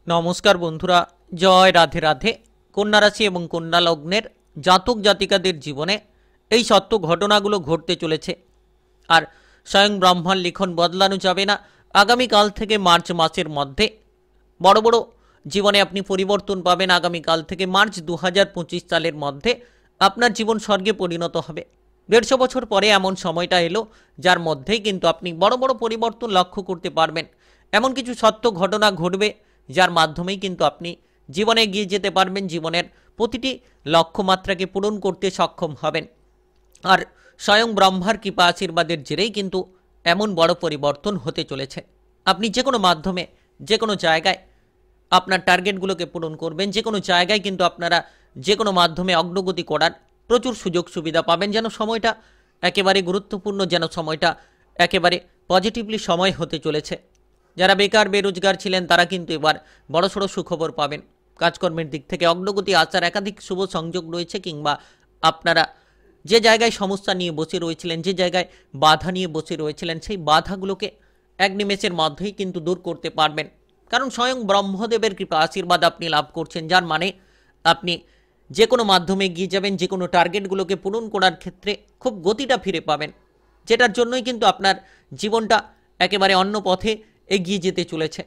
নমস্কার বন্ধুরা, জয় রাধে রাধে। কন্যা রাশি এবং কন্যা লগ্নের জাতক জাতিকাদের জীবনে এই সত্য ঘটনাগুলো ঘটতে চলেছে। আর স্বয়ং ব্রহ্মার লিখন বদলানো যাবে না। আগামীকাল থেকে মার্চ মাসের মধ্যে বড় বড় জীবনে আপনি পরিবর্তন পাবেন। আগামীকাল থেকে মার্চ 2025 সালের মধ্যে আপনার জীবন স্বর্গে পরিণত হবে। 150 বছর পরে এমন সময়টা এলো যার মধ্যেই কিন্তু আপনি বড় বড় পরিবর্তন লক্ষ্য করতে পারবেন। এমন কিছু সত্য ঘটনা ঘটবে যার মাধ্যমেই কিন্তু আপনি জীবনে এগিয়ে যেতে পারবেন, জীবনের প্রতিটি লক্ষ্যমাত্রাকে পূরণ করতে সক্ষম হবেন। আর স্বয়ং ব্রহ্মার কৃপা আশীর্বাদের জেরেই কিন্তু এমন বড় পরিবর্তন হতে চলেছে। আপনি যে কোনো মাধ্যমে যে কোনো জায়গায় আপনার টার্গেটগুলোকে পূরণ করবেন। যে কোনো জায়গায় কিন্তু আপনারা যে কোনো মাধ্যমে অগ্রগতি করার প্রচুর সুযোগ সুবিধা পাবেন। যেন সময়টা একেবারে গুরুত্বপূর্ণ, যেন সময়টা একেবারে পজিটিভলি সময় হতে চলেছে। যারা বেকার বেরোজগার ছিলেন তারা কিন্তু এবার বড়সড় সুখবর পাবেন। কাজকর্মের দিক থেকে অগ্রগতি আসার একাধিক শুভ সংযোগ রয়েছে, কিংবা আপনারা যে জায়গায় সমস্যা নিয়ে বসে রয়েছিলেন, যে জায়গায় বাধা নিয়ে বসে রয়েছিলেন, সেই বাধাগুলোকে এক নিমেষের মধ্যেই কিন্তু দূর করতে পারবেন। কারণ স্বয়ং ব্রহ্মদেবের কৃপা আশীর্বাদ আপনি লাভ করছেন, যার মানে আপনি যে কোনো মাধ্যমে এগিয়ে যাবেন। যে কোনো টার্গেটগুলোকে পূরণ করার ক্ষেত্রে খুব গতিটা ফিরে পাবেন, যেটার জন্যই কিন্তু আপনার জীবনটা একেবারে অন্য পথে এগিয়ে যেতে চলেছে।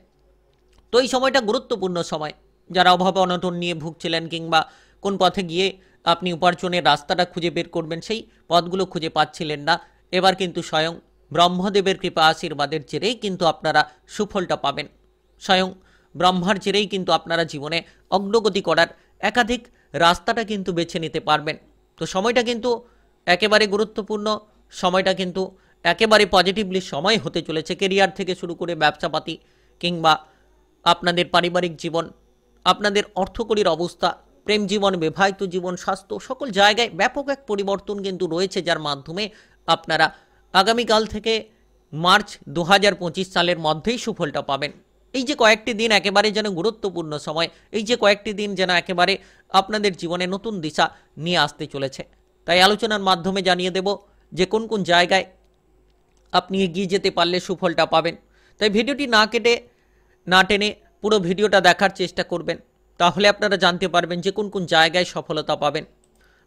তো এই সময়টা গুরুত্বপূর্ণ সময়। যারা অভাব অনটন নিয়ে ভুগছিলেন, কিংবা কোন পথে গিয়ে আপনি উপার্জনের রাস্তাটা খুঁজে বের করবেন সেই পথগুলো খুঁজে পাচ্ছিলেন না, এবার কিন্তু স্বয়ং ব্রহ্মদেবের কৃপা আশীর্বাদের জেরেই কিন্তু আপনারা সুফলটা পাবেন। স্বয়ং ব্রহ্মার জেরেই কিন্তু আপনারা জীবনে অগ্রগতি করার একাধিক রাস্তাটা কিন্তু বেছে নিতে পারবেন। তো সময়টা কিন্তু একেবারে গুরুত্বপূর্ণ, সময়টা কিন্তু একেবারে পজিটিভলি সময় হতে চলেছে। কেরিয়ার থেকে শুরু করে ব্যবসাপাতি, কিংবা আপনাদের পারিবারিক জীবন, আপনাদের অর্থকরীর অবস্থা, প্রেম জীবন, বিবাহিত জীবন, স্বাস্থ্য, সকল জায়গায় ব্যাপক এক পরিবর্তন কিন্তু রয়েছে, যার মাধ্যমে আপনারা আগামীকাল থেকে মার্চ 2025 সালের মধ্যেই সুফলটা পাবেন। এই যে কয়েকটি দিন একেবারে যেন গুরুত্বপূর্ণ সময়, এই যে কয়েকটি দিন যেন একেবারে আপনাদের জীবনে নতুন দিশা নিয়ে আসতে চলেছে। তাই আলোচনার মাধ্যমে জানিয়ে দেব যে কোন কোন জায়গায় আপনি এগিয়ে যেতে পারলে সুফলটা পাবেন। তাই ভিডিওটি না কেটে না টেনে পুরো ভিডিওটা দেখার চেষ্টা করবেন, তাহলে আপনারা জানতে পারবেন যে কোন কোন জায়গায় সফলতা পাবেন,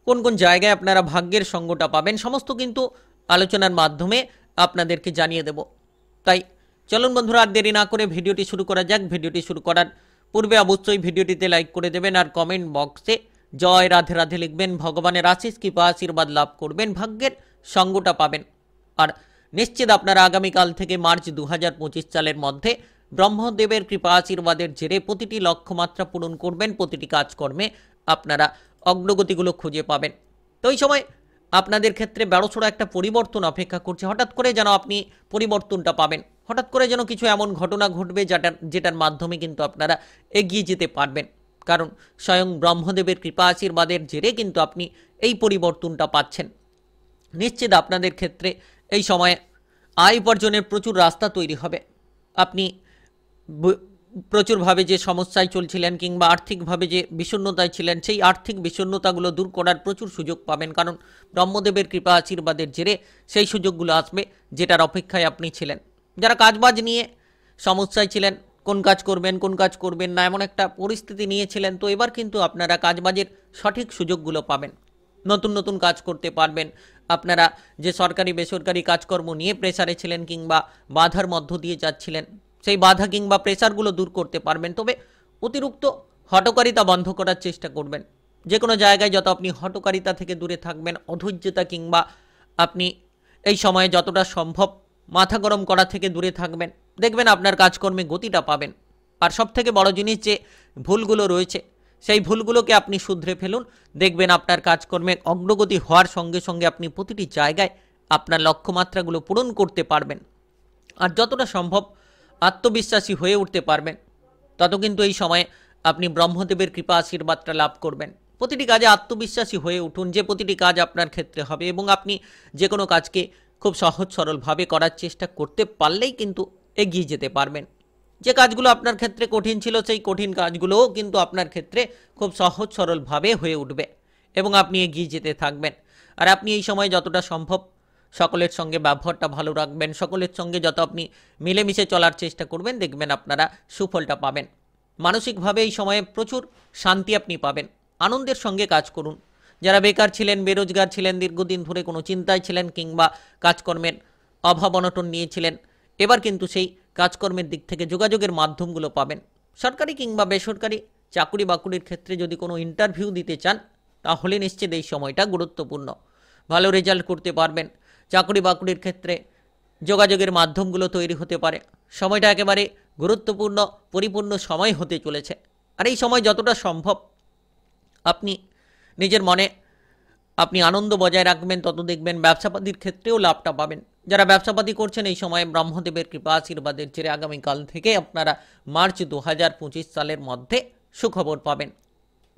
কোন কোন জায়গায় আপনারা ভাগ্যের সঙ্গটা পাবেন। সমস্ত কিন্তু আলোচনার মাধ্যমে আপনাদেরকে জানিয়ে দেব। তাই চলুন বন্ধুরা, আর দেরি না করে ভিডিওটি শুরু করা যাক। ভিডিওটি শুরু করার পূর্বে অবশ্যই ভিডিওটিতে লাইক করে দেবেন, আর কমেন্ট বক্সে জয় রাধে রাধে লিখবেন। ভগবানের আশিস কৃপা আশীর্বাদ লাভ করবেন, ভাগ্যের সঙ্গটা পাবেন। আর নিশ্চিত আপনারা আগামীকাল থেকে মার্চ 2025 সালের মধ্যে ব্রহ্মদেবের কৃপা আশীর্বাদের জেরে প্রতিটি লক্ষ্যমাত্রা পূরণ করবেন। প্রতিটি কাজকর্মে আপনারা অগ্রগতিগুলো খুঁজে পাবেন। তো এই সময় আপনাদের ক্ষেত্রে বড়সড় একটা পরিবর্তন অপেক্ষা করছে। হঠাৎ করে যেন আপনি পরিবর্তনটা পাবেন, হঠাৎ করে যেন কিছু এমন ঘটনা ঘটবে যেটার মাধ্যমে কিন্তু আপনারা এগিয়ে যেতে পারবেন। কারণ স্বয়ং ব্রহ্মদেবের কৃপা আশীর্বাদের জেরে কিন্তু আপনি এই পরিবর্তনটা পাচ্ছেন। নিশ্চিত আপনাদের ক্ষেত্রে এই সময়ে আয় উপার্জনের প্রচুর রাস্তা তৈরি হবে। আপনি প্রচুরভাবে যে সমস্যায় চলছিলেন, কিংবা আর্থিকভাবে যে বিষণ্ণতায় ছিলেন, সেই আর্থিক বিষণ্ণতাগুলো দূর করার প্রচুর সুযোগ পাবেন। কারণ ব্রহ্মদেবের কৃপা আশীর্বাদের জেরে সেই সুযোগগুলো আসবে যেটার অপেক্ষায় আপনি ছিলেন। যারা কাজবাজ নিয়ে সমস্যায় ছিলেন, কোন কাজ করবেন কোন কাজ করবেন না, এমন একটা পরিস্থিতি নিয়েছিলেন, তো এবার কিন্তু আপনারা কাজবাজের সঠিক সুযোগগুলো পাবেন। নতুন নতুন কাজ করতে পারবেন। আপনারা যে সরকারি বেসরকারি কাজকর্ম নিয়ে প্রেসারে ছিলেন, কিংবা বাধার মধ্য দিয়ে যাচ্ছিলেন, সেই বাধা কিংবা প্রেসারগুলো দূর করতে পারবেন। তবে অতিরিক্ত হঠকারিতা বন্ধ করার চেষ্টা করবেন। যে কোনো জায়গায় যত আপনি হঠকারিতা থেকে দূরে থাকবেন, অধৈর্যতা, কিংবা আপনি এই সময়ে যতটা সম্ভব মাথা গরম করা থেকে দূরে থাকবেন, দেখবেন আপনার কাজকর্মে গতিটা পাবেন। আর সবথেকে বড় জিনিস, যে ভুলগুলো রয়েছে সেই ভুলগুলোকে আপনি শুধরে ফেলুন। দেখবেন আপনার কাজকর্মে অগ্রগতি হওয়ার সঙ্গে সঙ্গে আপনি প্রতিটি জায়গায় আপনার লক্ষ্যমাত্রাগুলো পূরণ করতে পারবেন। আর যতটা সম্ভব আত্মবিশ্বাসী হয়ে উঠতে পারবেন, তত কিন্তু এই সময়ে আপনি ব্রহ্মদেবের কৃপা আশীর্বাদটা লাভ করবেন। প্রতিটি কাজে আত্মবিশ্বাসী হয়ে উঠুন, যে প্রতিটি কাজ আপনার ক্ষেত্রে হবে, এবং আপনি যে কোনো কাজকে খুব সহজ সরলভাবে করার চেষ্টা করতে পারলেই কিন্তু এগিয়ে যেতে পারবেন। যে কাজগুলো আপনার ক্ষেত্রে কঠিন ছিল, সেই কঠিন কাজগুলোও কিন্তু আপনার ক্ষেত্রে খুব সহজ সরলভাবে হয়ে উঠবে, এবং আপনি এগিয়ে যেতে থাকবেন। আর আপনি এই সময় যতটা সম্ভব সকলের সঙ্গে ব্যবহারটা ভালো রাখবেন, সকলের সঙ্গে যত আপনি মিলেমিশে চলার চেষ্টা করবেন, দেখবেন আপনারা সুফলটা পাবেন। মানসিকভাবে এই সময়ে প্রচুর শান্তি আপনি পাবেন। আনন্দের সঙ্গে কাজ করুন। যারা বেকার ছিলেন, বেরোজগার ছিলেন, দীর্ঘদিন ধরে কোনো চিন্তায় ছিলেন কিংবা কাজকর্মের অভাব অনটন নিয়েছিলেন, এবার কিন্তু সেই কাজকর্মের দিক থেকে যোগাযোগের মাধ্যমগুলো পাবেন। সরকারি কিংবা বেসরকারি চাকুরি বাকুরির ক্ষেত্রে যদি কোনো ইন্টারভিউ দিতে চান, তাহলে নিশ্চিত এই সময়টা গুরুত্বপূর্ণ। ভালো রেজাল্ট করতে পারবেন। চাকুরি বাকুরির ক্ষেত্রে যোগাযোগের মাধ্যমগুলো তৈরি হতে পারে। সময়টা একেবারে গুরুত্বপূর্ণ, পরিপূর্ণ সময় হতে চলেছে। আর এই সময় যতটা সম্ভব আপনি নিজের মনে আপনি আনন্দ বজায় রাখবেন, তত দেখবেন ব্যবসাপাতির ক্ষেত্রেও লাভটা পাবেন। যারা ব্যবসাপাতি করছেন এই সময়ে ব্রহ্মদেবের কৃপা আশীর্বাদের জেরে আগামীকাল থেকে আপনারা মার্চ 2025 সালের মধ্যে সুখবর পাবেন।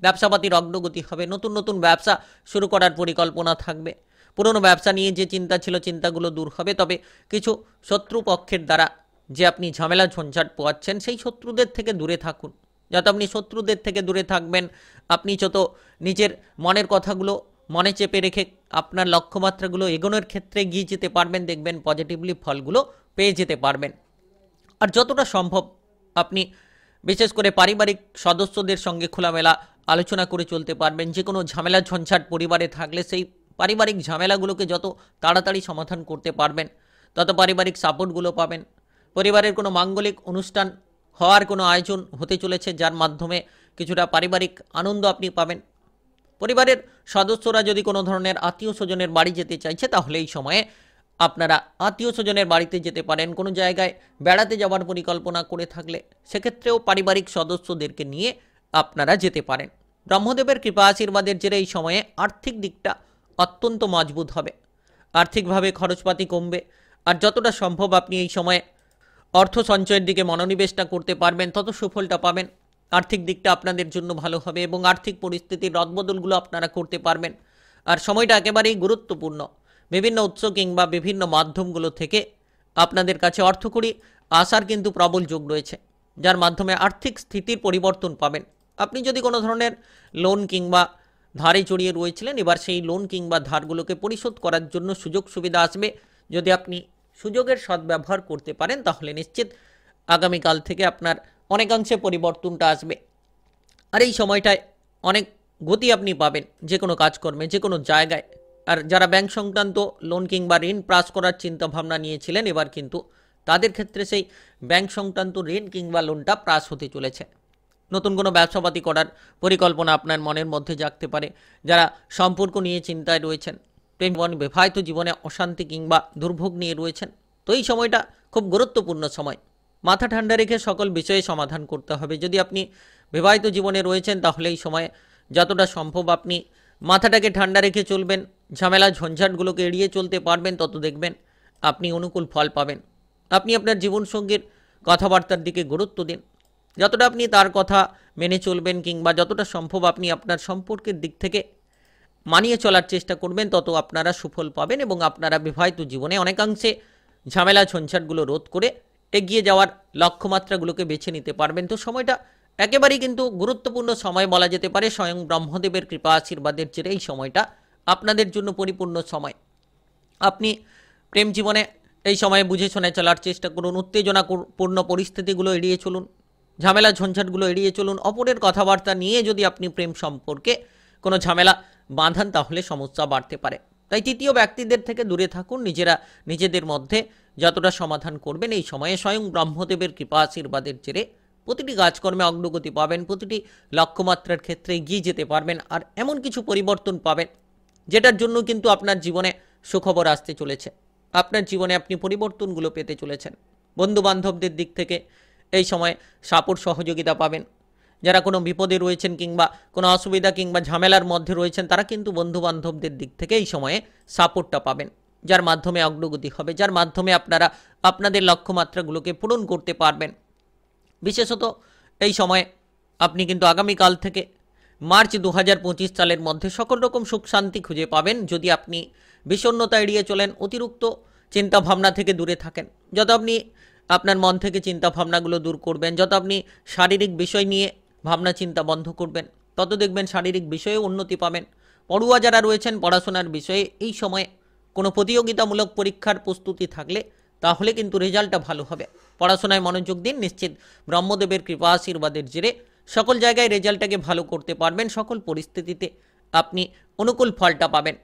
ব্যবসাপাতির অগ্রগতি হবে, নতুন নতুন ব্যবসা শুরু করার পরিকল্পনা থাকবে। পুরনো ব্যবসা নিয়ে যে চিন্তা ছিল, চিন্তাগুলো দূর হবে। তবে কিছু শত্রুপক্ষের দ্বারা যে আপনি ঝামেলা ঝঞ্ঝাট পোয়াচ্ছেন, সেই শত্রুদের থেকে দূরে থাকুন। যত আপনি শত্রুদের থেকে দূরে থাকবেন, আপনি যত নিজের মনের কথাগুলো মনে চেপে রেখে আপনার লক্ষ্যমাত্রাগুলো এগোনোর ক্ষেত্রে গিয়ে যেতে পারবেন, দেখবেন পজিটিভলি ফলগুলো পেয়ে যেতে পারবেন। আর যতটা সম্ভব আপনি বিশেষ করে পারিবারিক সদস্যদের সঙ্গে খোলামেলা আলোচনা করে চলতে পারবেন। যে কোনো ঝামেলা ঝঞ্ঝাট পরিবারে থাকলে সেই পারিবারিক ঝামেলাগুলোকে যত তাড়াতাড়ি সমাধান করতে পারবেন, তত পারিবারিক সাপোর্টগুলো পাবেন। পরিবারের কোনো মাঙ্গলিক অনুষ্ঠান হওয়ার কোনো আয়োজন হতে চলেছে, যার মাধ্যমে কিছুটা পারিবারিক আনন্দ আপনি পাবেন। পরিবারের সদস্যরা যদি কোনো ধরনের আত্মীয় স্বজনের বাড়ি যেতে চাইছে, তাহলে এই সময়ে আপনারা আত্মীয় স্বজনের বাড়িতে যেতে পারেন। কোনো জায়গায় বেড়াতে যাওয়ার পরিকল্পনা করে থাকলে সেক্ষেত্রেও পারিবারিক সদস্যদেরকে নিয়ে আপনারা যেতে পারেন। ব্রহ্মদেবের কৃপা আশীর্বাদের জেরে এই সময়ে আর্থিক দিকটা অত্যন্ত মজবুত হবে। আর্থিকভাবে খরচপাতি কমবে। আর যতটা সম্ভব আপনি এই সময়ে অর্থ সঞ্চয়ের দিকে মনোনিবেশটা করতে পারবেন, তত সুফলটা পাবেন। আর্থিক দিকটা আপনাদের জন্য ভালো হবে এবং আর্থিক পরিস্থিতির রদবদলগুলো আপনারা করতে পারবেন। আর সময়টা একেবারেই গুরুত্বপূর্ণ। বিভিন্ন উৎস কিংবা বিভিন্ন মাধ্যমগুলো থেকে আপনাদের কাছে অর্থকড়ি আসার কিন্তু প্রবল যোগ রয়েছে, যার মাধ্যমে আর্থিক স্থিতির পরিবর্তন পাবেন। আপনি যদি কোনো ধরনের লোন কিংবা ধারে জড়িয়ে রয়েছিলেন, এবার সেই লোন কিংবা ধারগুলোকে পরিশোধ করার জন্য সুযোগ সুবিধা আসবে। যদি আপনি সুযোগের সদ্ব্যবহার করতে পারেন, তাহলে নিশ্চিত আগামীকাল থেকে আপনার অনেকাংশে পরিবর্তনটা আসবে। আর এই সময়টায় অনেক গতি আপনি পাবেন যে কোনো কাজকর্মে, যে কোনো জায়গায়। আর যারা ব্যাংক সংক্রান্ত লোন কিংবা ঋণ পাস করার চিন্তা ভাবনা নিয়েছিলেন, এবার কিন্তু তাদের ক্ষেত্রে সেই ব্যাংক সংক্রান্ত ঋণ কিংবা লোনটা পাস হতে চলেছে। নতুন কোনো ব্যবসাপাতি করার পরিকল্পনা আপনার মনের মধ্যে জাগতে পারে। যারা সম্পর্ক নিয়ে চিন্তায় রয়েছেন, প্রেম জীবন, বিবাহিত জীবনে অশান্তি কিংবা দুর্ভোগ নিয়ে রয়েছেন, তো এই সময়টা খুব গুরুত্বপূর্ণ সময়। মাথা ঠান্ডা রেখে সকল বিষয়ে সমাধান করতে হবে। যদি আপনি বিবাহিত জীবনে রয়েছেন, তাহলে এই সময়ে যতটা সম্ভব আপনি মাথাটাকে ঠান্ডা রেখে চলবেন, ঝামেলা ঝঞ্ঝাটগুলোকে এড়িয়ে চলতে পারবেন, তত দেখবেন আপনি অনুকূল ফল পাবেন। আপনি আপনার জীবনসঙ্গীর কথাবার্তার দিকে গুরুত্ব দিন। যতটা আপনি তার কথা মেনে চলবেন কিংবা যতটা সম্ভব আপনি আপনার সম্পর্কের দিক থেকে মানিয়ে চলার চেষ্টা করবেন, তত আপনারা সুফল পাবেন এবং আপনারা বিবাহিত জীবনে অনেকাংশে ঝামেলা ঝঞ্ঝাটগুলো রোধ করে এগিয়ে যাওয়ার লক্ষ্যমাত্রাগুলোকে বেছে নিতে পারবেন। তো সময়টা একেবারেই কিন্তু গুরুত্বপূর্ণ সময় বলা যেতে পারে। স্বয়ং ব্রহ্মদেবের কৃপা আশীর্বাদের জেরে এই সময়টা আপনাদের জন্য পরিপূর্ণ সময়। আপনি প্রেম জীবনে এই সময়ে বুঝে শুনে চলার চেষ্টা করুন। উত্তেজনাপূর্ণ পরিস্থিতিগুলো এড়িয়ে চলুন, ঝামেলা ঝঞ্ঝাটগুলো এড়িয়ে চলুন। অপরের কথাবার্তা নিয়ে যদি আপনি প্রেম সম্পর্কে কোনো ঝামেলা বাঁধান, তাহলে সমস্যা বাড়তে পারে। তাই তৃতীয় ব্যক্তিদের থেকে দূরে থাকুন। নিজেদের মধ্যে যতটা সমাধান করবেন, এই সময়ে স্বয়ং ব্রহ্মদেবের কৃপা আশীর্বাদের জেরে প্রতিটি কাজকর্মে অগ্রগতি পাবেন, প্রতিটি লক্ষ্যমাত্রার ক্ষেত্রে এগিয়ে যেতে পারবেন। আর এমন কিছু পরিবর্তন পাবেন যেটার জন্য কিন্তু আপনার জীবনে সুখবর আসতে চলেছে। আপনার জীবনে আপনি পরিবর্তনগুলো পেতে চলেছেন। বন্ধু বান্ধবদের দিক থেকে এই সময় সাপোর্ট সহযোগিতা পাবেন। যারা কোনো বিপদে রয়েছেন কিংবা কোনো অসুবিধা কিংবা ঝামেলার মধ্যে রয়েছেন, তারা কিন্তু বন্ধু বান্ধবদের দিক থেকে এই সময়ে সাপোর্টটা পাবেন, যার মাধ্যমে অগ্রগতি হবে, যার মাধ্যমে আপনারা আপনাদের লক্ষ্যমাত্রাগুলোকে পূরণ করতে পারবেন। বিশেষত এই সময়ে আপনি কিন্তু আগামীকাল থেকে মার্চ 2025 সালের মধ্যে সকল রকম সুখ শান্তি খুঁজে পাবেন, যদি আপনি বিষণ্ণতা এড়িয়ে চলেন, অতিরিক্ত চিন্তা ভাবনা থেকে দূরে থাকেন। যত আপনি আপনার মন থেকে চিন্তা ভাবনাগুলো দূর করবেন, যত আপনি শারীরিক বিষয় নিয়ে ভাবনা চিন্তা বন্ধ করবেন, তত দেখবেন শারীরিক বিষয়ে উন্নতি পাবেন। পড়ুয়া যারা রয়েছেন, পড়াশোনার বিষয়ে এই সময়ে কোনো প্রতিযোগিতামূলক পরীক্ষার প্রস্তুতি থাকলে তাহলে কিন্তু রেজাল্টটা ভালো হবে। পড়াশোনায় মনোযোগ দিন। নিশ্চিত ব্রহ্মদেবের কৃপা আশীর্বাদের জেরে সকল জায়গায় রেজাল্টটাকে ভালো করতে পারবেন। সকল পরিস্থিতিতে আপনি অনুকূল ফলটা পাবেন।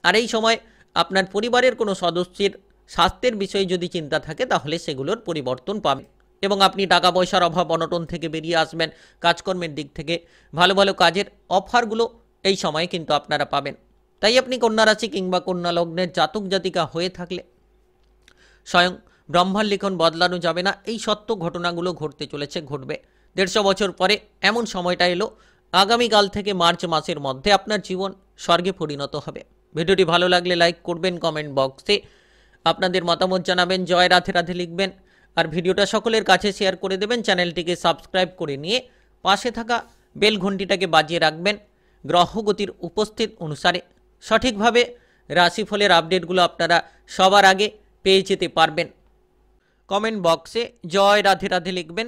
আর এই সময় আপনার পরিবারের কোনো সদস্যের স্বাস্থ্যের বিষয়ে যদি চিন্তা থাকে তাহলে সেগুলোর পরিবর্তন পাবেন এবং আপনি টাকা পয়সার অভাব অনটন থেকে বেরিয়ে আসবেন। কাজকর্মের দিক থেকে ভালো ভালো কাজের অফারগুলো এই সময়ে কিন্তু আপনারা পাবেন। তাই আপনি কন্যা রাশি কিংবা কন্যা লগ্নের জাতক জাতিকা হয়ে থাকলে স্বয়ং ব্রহ্মার লিখন বদলানো যাবে না। এই সত্য ঘটনাগুলো ঘটতে চলেছে, ঘটবে। 150 বছর পরে এমন সময়টা এলো, আগামীকাল থেকে মার্চ মাসের মধ্যে আপনার জীবন স্বর্গে পরিণত হবে। ভিডিওটি ভালো লাগলে লাইক করবেন, কমেন্ট বক্সে আপনাদের মতামত জানাবেন, জয় রাধে রাধে লিখবেন আর ভিডিওটা সকলের কাছে শেয়ার করে দেবেন। চ্যানেলটিকে সাবস্ক্রাইব করে নিয়ে পাশে থাকা বেল ঘন্টিটাকে বাজিয়ে রাখবেন। গ্রহগতির উপস্থিত অনুসারে সঠিকভাবে রাশিফলের আপডেটগুলো আপনারা সবার আগে পেয়ে যেতে পারবেন। কমেন্ট বক্সে জয় রাধে রাধে লিখবেন।